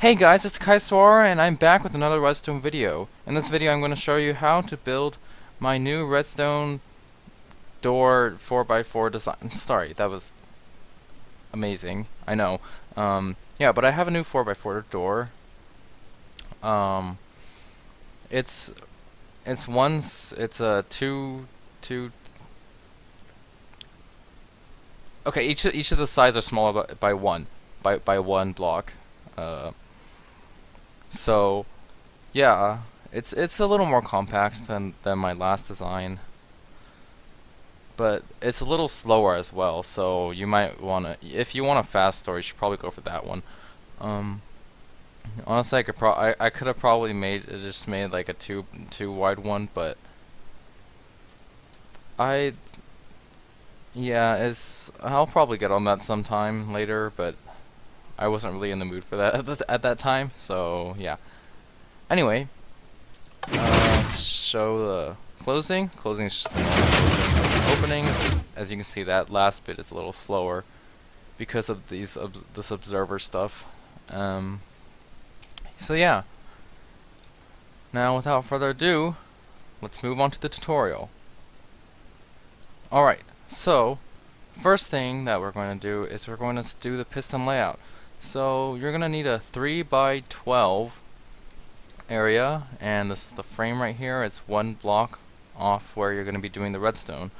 Hey guys, it's Kaisora, and I'm back with another redstone video. In this video I'm going to show you how to build my new redstone door 4x4 design. Sorry, that was amazing. I know. Yeah, but I have a new 4x4 door. Um, it's it's a two. Okay, each of the sides are smaller by one block. Uh, so. Yeah, it's a little more compact than my last design, but it's a little slower as well. So you might wanna, if you want a fast store, you should probably go for that one. Um, Honestly, I could have probably just made like a two wide one, but I yeah, it's I'll probably get on that sometime later, but I wasn't really in the mood for that at that time. So yeah. Anyway. Let's show the closing. Closing is just the normal opening. As you can see, that last bit is a little slower because of this observer stuff. So yeah. Now, without further ado, let's move on to the tutorial. Alright, so first thing that we're going to do is we're going to do the piston layout. So you're going to need a 3x12 area, and this is the frame right here. It's one block off where you're going to be doing the redstone.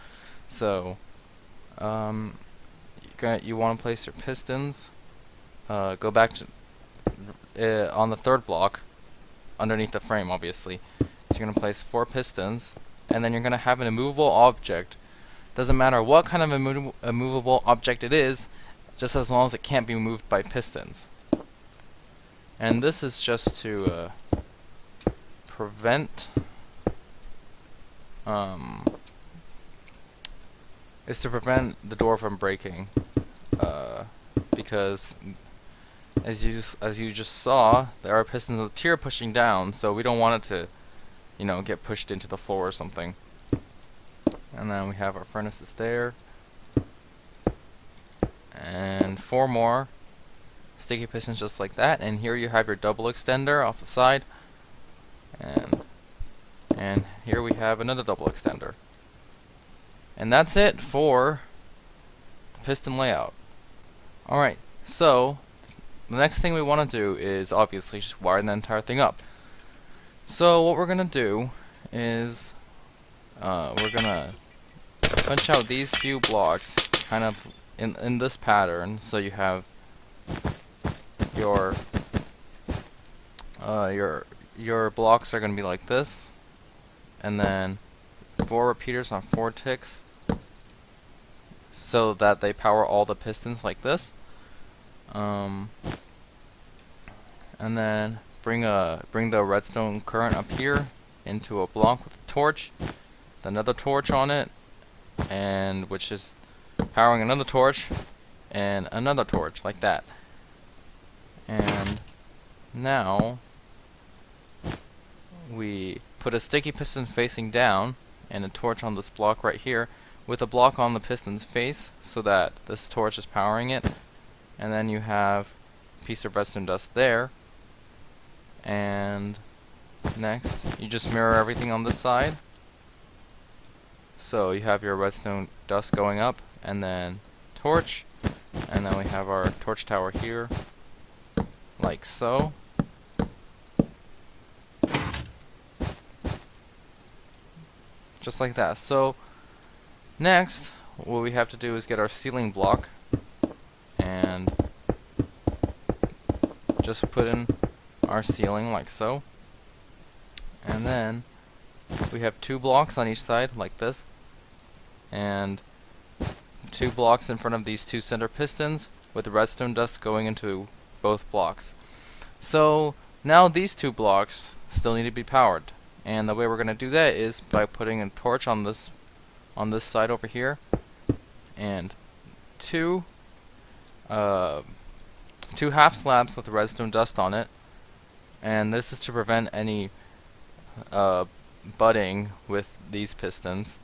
So you want to place your pistons. Go back to on the third block underneath the frame, obviously. So you're going to place 4 pistons, and then you're going to have an immovable object. Doesn't matter what kind of immovable object it is, just as long as it can't be moved by pistons. And this is just to prevent the door from breaking, because as you just saw, there are pistons up here pushing down, so we don't want it to, get pushed into the floor or something. And then we have our furnaces there, and 4 more sticky pistons just like that. And here you have your double extender off the side, and here we have another double extender. And that's it for the piston layout. Alright, so the next thing we want to do is obviously just wire the entire thing up. So what we're going to do is we're going to punch out these few blocks kind of in this pattern. So you have your blocks are going to be like this, and then 4 repeaters on 4 ticks, so that they power all the pistons like this. And then bring the redstone current up here into a block with a torch, with another torch on it, and which is powering another torch and another torch like that. And now we put a sticky piston facing down and a torch on this block right here with a block on the piston's face so that this torch is powering it. And then you have a piece of redstone dust there. And next, you just mirror everything on this side. So you have your redstone dust going up, and then torch, and then we have our torch tower here, like so. Just like that. So next, what we have to do is get our ceiling block and just put in our ceiling like so. And then we have 2 blocks on each side like this, and 2 blocks in front of these 2 center pistons with the redstone dust going into both blocks. So now these 2 blocks still need to be powered. And the way we're going to do that is by putting a torch on this side over here, and 2 half slabs with redstone dust on it. And this is to prevent any butting with these pistons.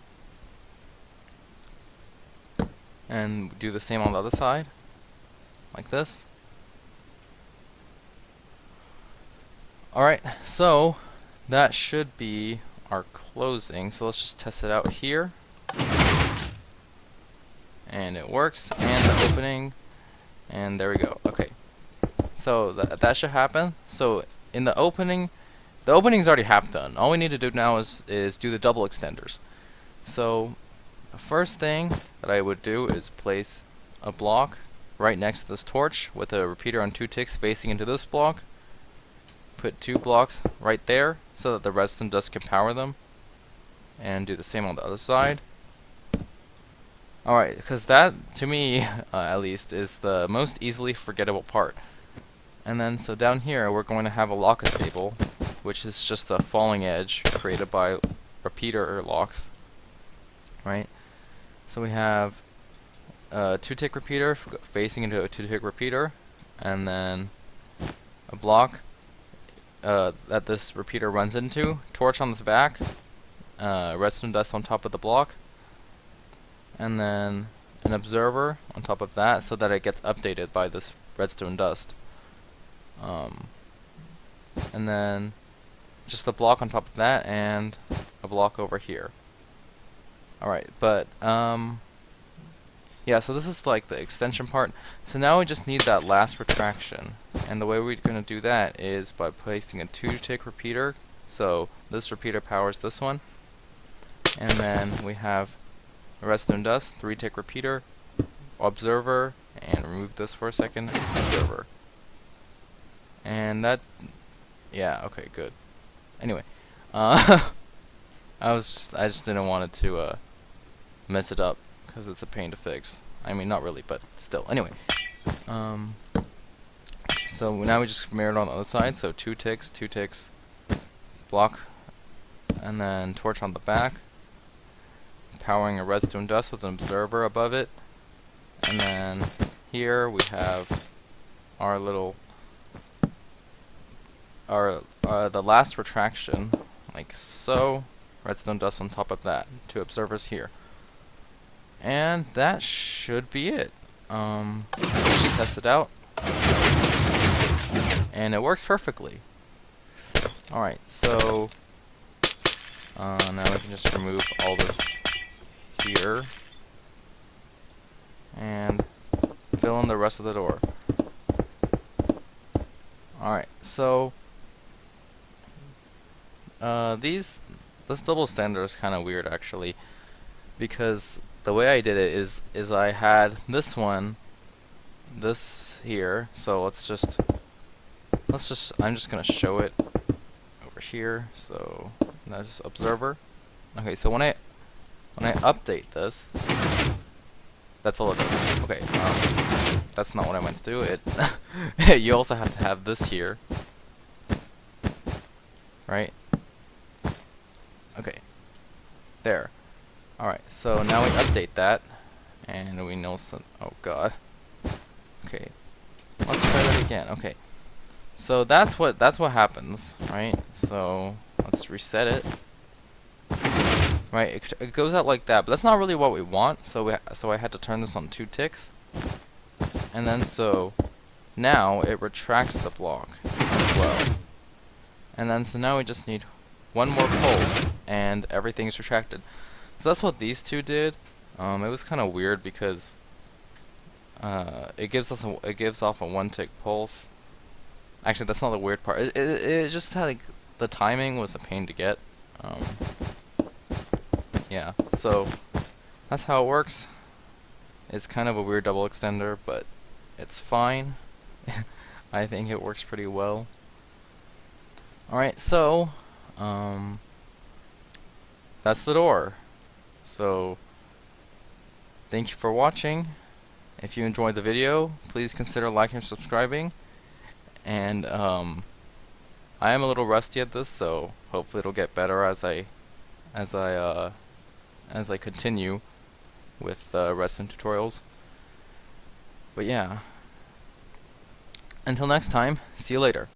And do the same on the other side, like this. Alright, so that should be our closing. So let's just test it out here. And it works. And the opening. And there we go. Okay. So that should happen. So in the opening's already half done. All we need to do now is do the double extenders. So the first thing that I would do is place a block right next to this torch with a repeater on 2 ticks facing into this block. Put 2 blocks right there so that the redstone dust can power them. And do the same on the other side. Alright, because that, to me, at least, is the most easily forgettable part. And then, so down here, we're going to have a lock table, which is just a falling edge created by repeater locks. Right? So we have a 2-tick repeater facing into a 2-tick repeater, and then a block that this repeater runs into, torch on its back, redstone dust on top of the block, and then an observer on top of that so that it gets updated by this redstone dust. And then just a block on top of that and a block over here. Alright, but yeah, so this is like the extension part. So now we just need that last retraction. And the way we're going to do that is by placing a 2-tick repeater. So this repeater powers this one. And then we have a redstone dust, 3-tick repeater, observer, and remove this for a second, observer. And that, yeah, okay, good. Anyway, I just didn't want it to mess it up because it's a pain to fix. I mean, not really, but still. Anyway, so now we just mirror it on the other side. So 2 ticks, 2 ticks, block, and then torch on the back. Powering a redstone dust with an observer above it, and then here we have our little the last retraction, like so. Redstone dust on top of that. 2 observers here, and that should be it. Just test it out, and it works perfectly. All right, so now we can just remove all this here and fill in the rest of the door. Alright, so this double extender is kind of weird actually, because the way I did it is I had this here. So I'm just gonna show it over here. So that's observer. Okay, so when I update this, that's all it does. Okay, that's not what I meant to do. It you also have to have this here, right? Okay, there. All right, so now we update that, and we know some. Oh God. Okay, let's try that again. Okay, so that's what happens, right? So let's reset it. Right, it goes out like that, but that's not really what we want. So I had to turn this on 2 ticks, and then so now it retracts the block as well. And then so now we just need one more pulse, and everything's retracted. So that's what these two did. It was kind of weird because it gives off a 1-tick pulse. Actually, that's not the weird part. It just had, like, the timing was a pain to get. Yeah, so that's how it works. It's kind of a weird double extender, but it's fine. I think it works pretty well. Alright, so that's the door. So thank you for watching. If you enjoyed the video, please consider liking and subscribing. And I am a little rusty at this, so hopefully it'll get better as I continue with redstone tutorials. But yeah, until next time, see you later.